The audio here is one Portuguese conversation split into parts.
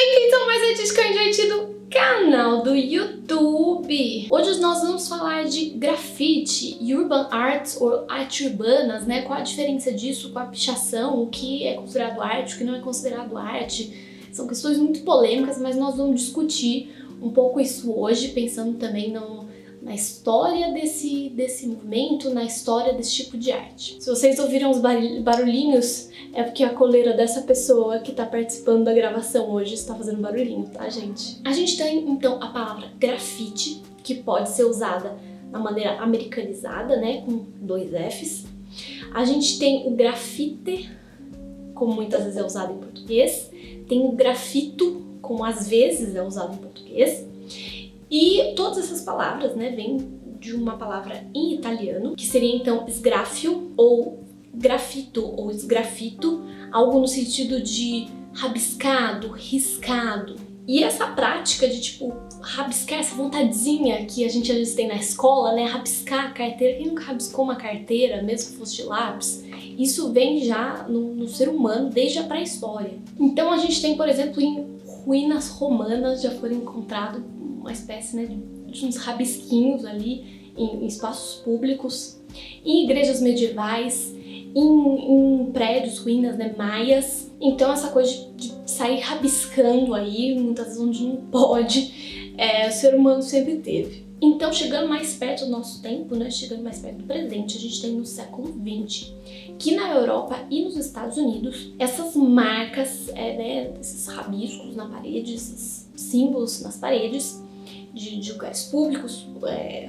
Bem-vindos ao mais artístico e divertido canal do YouTube. Hoje nós vamos falar de grafite, urban art ou arte urbanas, né? Qual a diferença disso com a pichação, o que é considerado arte, o que não é considerado arte. São questões muito polêmicas, mas nós vamos discutir um pouco isso hoje, pensando também na história desse movimento, na história desse tipo de arte. Se vocês ouviram os barulhinhos, é porque a coleira dessa pessoa que tá participando da gravação hoje está fazendo barulhinho, tá, gente? A gente tem, então, a palavra grafite, que pode ser usada na maneira americanizada, né, com 2 Fs. A gente tem o grafite, como muitas vezes é usado em português. Tem o grafito, como às vezes é usado em português. E todas essas palavras, né, vêm de uma palavra em italiano, que seria então sgraffio ou grafito ou sgrafito, algo no sentido de rabiscado, riscado. E essa prática de, tipo, rabiscar, essa vontadezinha que a gente às vezes tem na escola, né, rabiscar a carteira, quem nunca rabiscou uma carteira, mesmo que fosse de lápis, isso vem já no ser humano desde a pré-história. Então a gente tem, por exemplo, em ruínas romanas já foram encontrados uma espécie, né, de uns rabisquinhos ali em espaços públicos, em igrejas medievais, em prédios, ruínas, né, maias. Então essa coisa de sair rabiscando aí, muitas vezes onde não pode, o ser humano sempre teve. Então, chegando mais perto do nosso tempo, né, chegando mais perto do presente, a gente tem no século XX, que na Europa e nos Estados Unidos, essas marcas, né, esses rabiscos na parede, esses símbolos nas paredes de lugares públicos,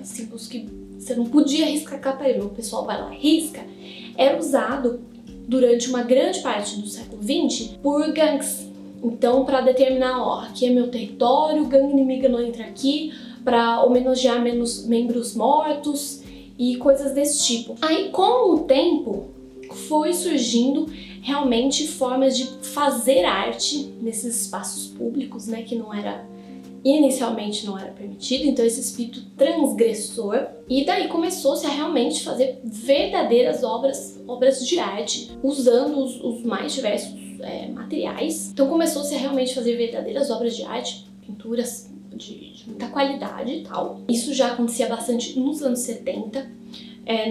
símbolos que você não podia riscar com a parede, o pessoal vai lá, risca, era usado durante uma grande parte do século XX por gangues. Então, para determinar, ó, aqui é meu território, gangue inimiga não entra aqui, para homenagear membros mortos e coisas desse tipo. Aí, com o tempo, foi surgindo realmente formas de fazer arte nesses espaços públicos, né, que inicialmente não era permitido, então esse espírito transgressor, e daí começou-se a realmente fazer verdadeiras obras de arte, usando os mais diversos materiais. Então começou-se a realmente fazer verdadeiras obras de arte, pinturas de muita qualidade e tal. Isso já acontecia bastante nos anos 70,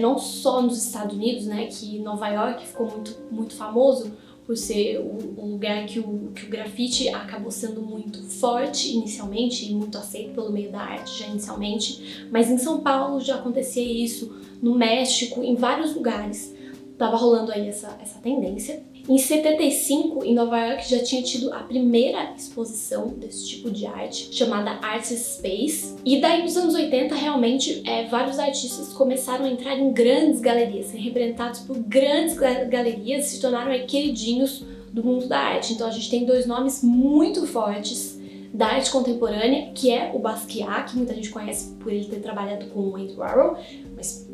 não só nos Estados Unidos, né, que Nova York ficou muito famoso por ser o lugar que o grafite acabou sendo muito forte inicialmente e muito aceito pelo meio da arte já inicialmente, mas em São Paulo já acontecia isso, no México, em vários lugares tava rolando aí essa tendência. Em 75, em Nova York, já tinha tido a primeira exposição desse tipo de arte, chamada Artist Space. E daí, nos anos 80, realmente, vários artistas começaram a entrar em grandes galerias, ser representados por grandes galerias, se tornaram queridinhos do mundo da arte. Então, a gente tem 2 nomes muito fortes da arte contemporânea, que é o Basquiat, que muita gente conhece por ele ter trabalhado com o Andy Warhol, mas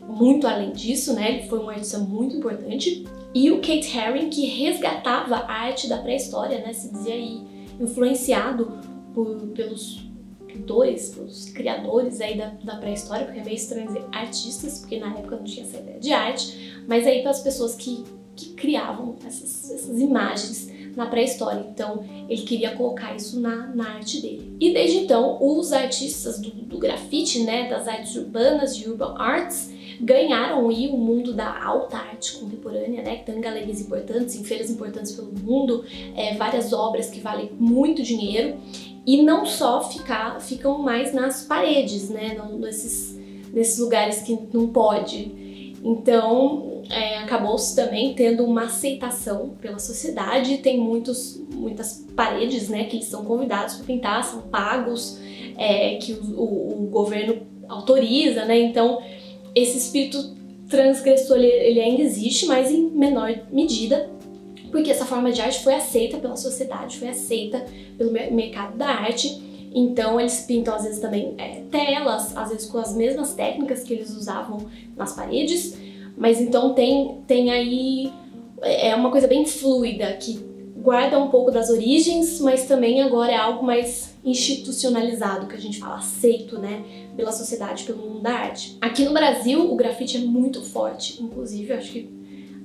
muito além disso, né, ele foi um artista muito importante. E o Keith Haring, que resgatava a arte da pré-história, né, se dizia aí influenciado pelos pintores, pelos criadores aí da pré-história, porque é meio estranho dizer artistas, porque na época não tinha essa ideia de arte, mas aí pelas pessoas que criavam essas imagens na pré-história. Então ele queria colocar isso na arte dele. E desde então, os artistas do grafite, né, das artes urbanas, de urban arts, ganharam aí o mundo da alta arte contemporânea, né, que estão em galerias importantes, em feiras importantes pelo mundo, várias obras que valem muito dinheiro, e não só ficam mais nas paredes, né, nesses lugares que não pode. Então, acabou-se também tendo uma aceitação pela sociedade, tem muitas paredes, né, que eles são convidados para pintar, são pagos, que o governo autoriza, né, então esse espírito transgressor ele ainda existe, mas em menor medida, porque essa forma de arte foi aceita pela sociedade, foi aceita pelo mercado da arte. Então eles pintam às vezes também telas, às vezes com as mesmas técnicas que eles usavam nas paredes, mas então tem aí uma coisa bem fluida, que guarda um pouco das origens, mas também agora é algo mais institucionalizado, que a gente fala, aceito, né, pela sociedade, pelo mundo da arte. Aqui no Brasil, o grafite é muito forte, inclusive, eu acho que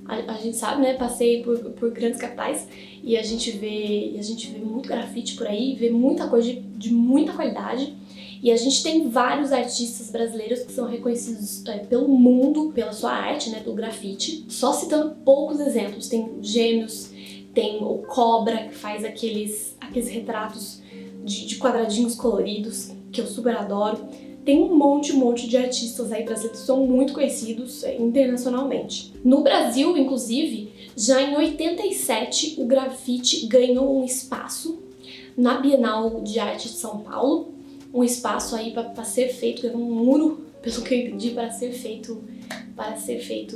A gente sabe, né? Passei por grandes capitais e a gente vê muito grafite por aí, vê muita coisa de muita qualidade. E a gente tem vários artistas brasileiros que são reconhecidos pelo mundo, pela sua arte, né, pelo grafite. Só citando poucos exemplos, tem Gêmeos, tem o Cobra, que faz aqueles retratos de quadradinhos coloridos, que eu super adoro. Tem um monte de artistas aí brasileiros que são muito conhecidos internacionalmente. No Brasil, inclusive, já em 87, o grafite ganhou um espaço na Bienal de Arte de São Paulo, um espaço aí para ser feito, um muro, pelo que eu entendi, para ser feito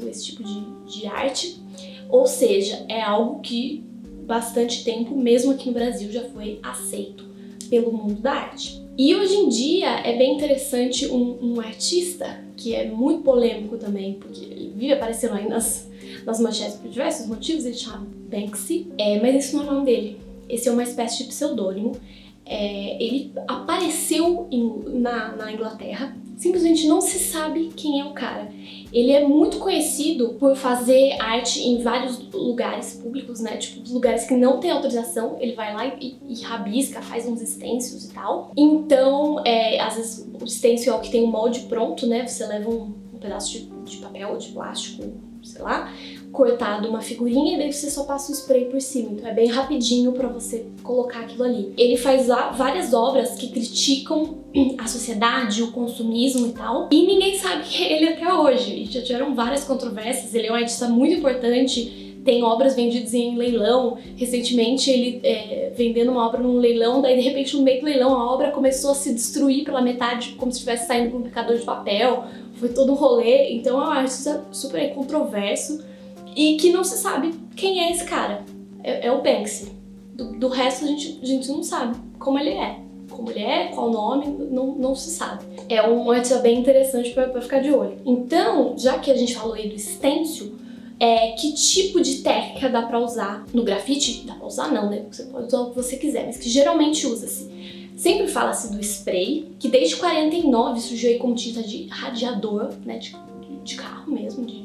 esse tipo de arte. Ou seja, é algo que bastante tempo, mesmo aqui no Brasil, já foi aceito pelo mundo da arte. E hoje em dia é bem interessante um artista que é muito polêmico também, porque ele vive aparecendo aí nas manchetes por diversos motivos, ele chama Banksy, mas esse não é o nome dele. Esse é uma espécie de pseudônimo. Ele apareceu na Inglaterra, simplesmente não se sabe quem é o cara. Ele é muito conhecido por fazer arte em vários lugares públicos, né? Tipo, lugares que não tem autorização, ele vai lá e rabisca, faz uns stencils e tal. Então, às vezes o stencil é o que tem um molde pronto, né? Você leva um pedaço de papel ou de plástico, sei lá, cortado uma figurinha e daí você só passa um spray por cima. Então é bem rapidinho pra você colocar aquilo ali. Ele faz várias obras que criticam a sociedade, o consumismo e tal, e ninguém sabe quem é ele até hoje. E já tiveram várias controvérsias, ele é um artista muito importante, tem obras vendidas em leilão. Recentemente ele vendendo uma obra num leilão, daí de repente no meio do leilão a obra começou a se destruir pela metade, como se estivesse saindo de um picador de papel. Foi todo um rolê, então é um artista super controverso e que não se sabe quem é esse cara. É o Banksy. Do resto a gente não sabe como ele é. Como ele é, qual o nome, não se sabe. É um artista bem interessante pra ficar de olho. Então, já que a gente falou aí do stencil, que tipo de técnica dá pra usar no grafite? Dá pra usar não, né? Você pode usar o que você quiser, mas que geralmente usa-se. Sempre fala-se do spray, que desde 49 surgiu aí como tinta de radiador, né, de carro mesmo, de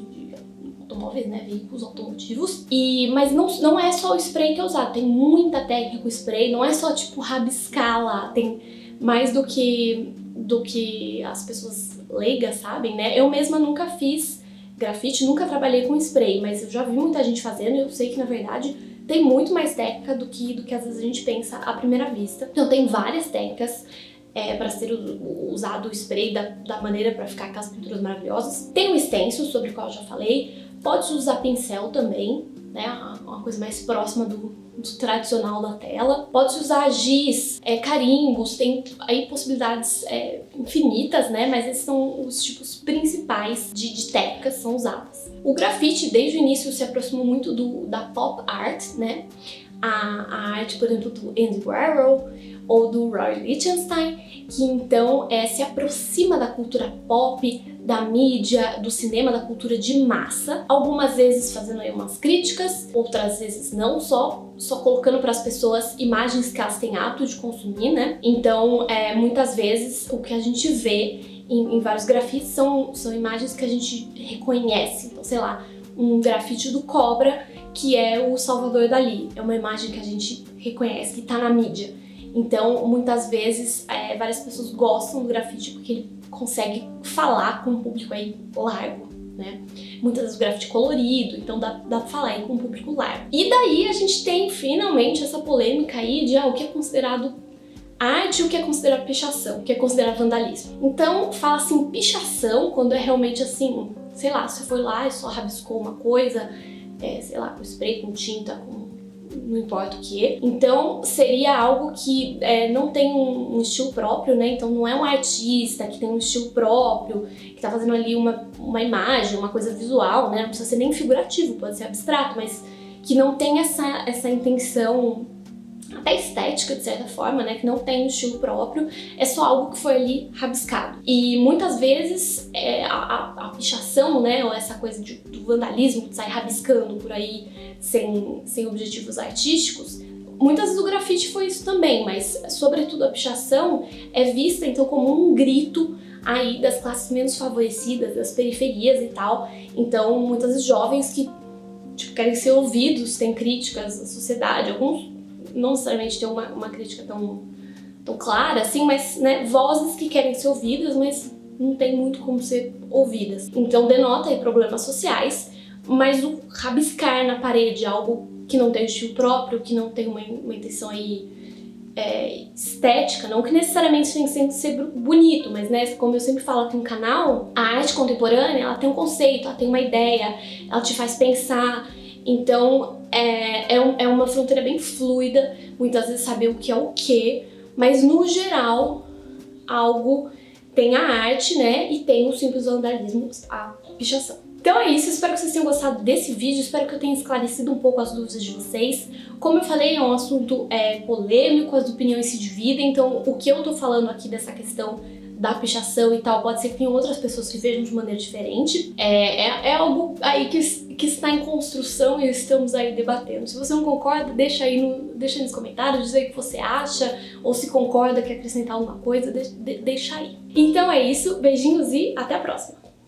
automóveis, né, veículos automotivos. Mas não é só o spray que é usado, tem muita técnica com spray, não é só tipo rabiscar lá, tem mais do que as pessoas leigas sabem, né? Eu mesma nunca fiz grafite, nunca trabalhei com spray, mas eu já vi muita gente fazendo e eu sei que na verdade tem muito mais técnica do que às vezes a gente pensa à primeira vista. Então tem várias técnicas para ser usado o spray da maneira para ficar aquelas pinturas maravilhosas. Tem o stencil, sobre o qual eu já falei. Pode usar pincel também, né? Uma coisa mais próxima do tradicional da tela. Pode usar giz, carimbos, tem aí possibilidades infinitas, né? Mas esses são os tipos principais de técnicas que são usadas. O grafite, desde o início, se aproximou muito da pop art, né? A arte, por exemplo, do Andy Warhol ou do Roy Lichtenstein, que então se aproxima da cultura pop, da mídia, do cinema, da cultura de massa, algumas vezes fazendo aí umas críticas, outras vezes não, só colocando para as pessoas imagens que elas têm hábito de consumir, né? Então, muitas vezes o que a gente vê em vários grafites são imagens que a gente reconhece. Então, sei lá, um grafite do Cobra, que é o Salvador Dalí. É uma imagem que a gente reconhece, que tá na mídia. Então, muitas vezes, várias pessoas gostam do grafite porque ele consegue falar com um público aí largo, né? Muitas vezes o grafite colorido, então dá pra falar aí com um público largo. E daí a gente tem, finalmente, essa polêmica aí de o que é considerado arte e o que é considerado pichação, o que é considerado vandalismo. Então, fala-se em pichação quando é realmente assim, sei lá, você foi lá e só rabiscou uma coisa, sei lá, com spray, com tinta, não importa o que. Então, seria algo que não tem um estilo próprio, né? Então, não é um artista que tem um estilo próprio, que tá fazendo ali uma imagem, uma coisa visual, né? Não precisa ser nem figurativo, pode ser abstrato, mas que não tem essa intenção até estética, de certa forma, né? Que não tem um estilo próprio, é só algo que foi ali rabiscado. E muitas vezes a pichação, né? Ou essa coisa do vandalismo, de sair rabiscando por aí sem objetivos artísticos, muitas vezes o grafite foi isso também, mas sobretudo a pichação é vista então como um grito aí das classes menos favorecidas, das periferias e tal. Então, muitas vezes jovens que tipo, querem ser ouvidos, têm críticas à sociedade, alguns não necessariamente têm uma crítica tão clara assim, mas, né, vozes que querem ser ouvidas, mas não tem muito como ser ouvidas. Então denota aí problemas sociais, mas o rabiscar na parede algo que não tem estilo próprio, que não tem uma intenção aí estética, não que necessariamente tem que ser bonito, mas, né, como eu sempre falo aqui no canal, a arte contemporânea, ela tem um conceito, ela tem uma ideia, ela te faz pensar, então é uma fronteira bem fluida, muitas vezes saber o que é o quê, mas no geral, algo tem a arte, né, e tem o simples vandalismo, a pichação. Então é isso, espero que vocês tenham gostado desse vídeo, espero que eu tenha esclarecido um pouco as dúvidas de vocês. Como eu falei, é um assunto polêmico, as opiniões se dividem, então o que eu tô falando aqui dessa questão da pichação e tal, pode ser que tenham outras pessoas que vejam de maneira diferente. É algo aí que está em construção e estamos aí debatendo. Se você não concorda, deixa aí nos comentários, diz aí o que você acha, ou se concorda, quer acrescentar alguma coisa, deixa aí. Então é isso, beijinhos e até a próxima!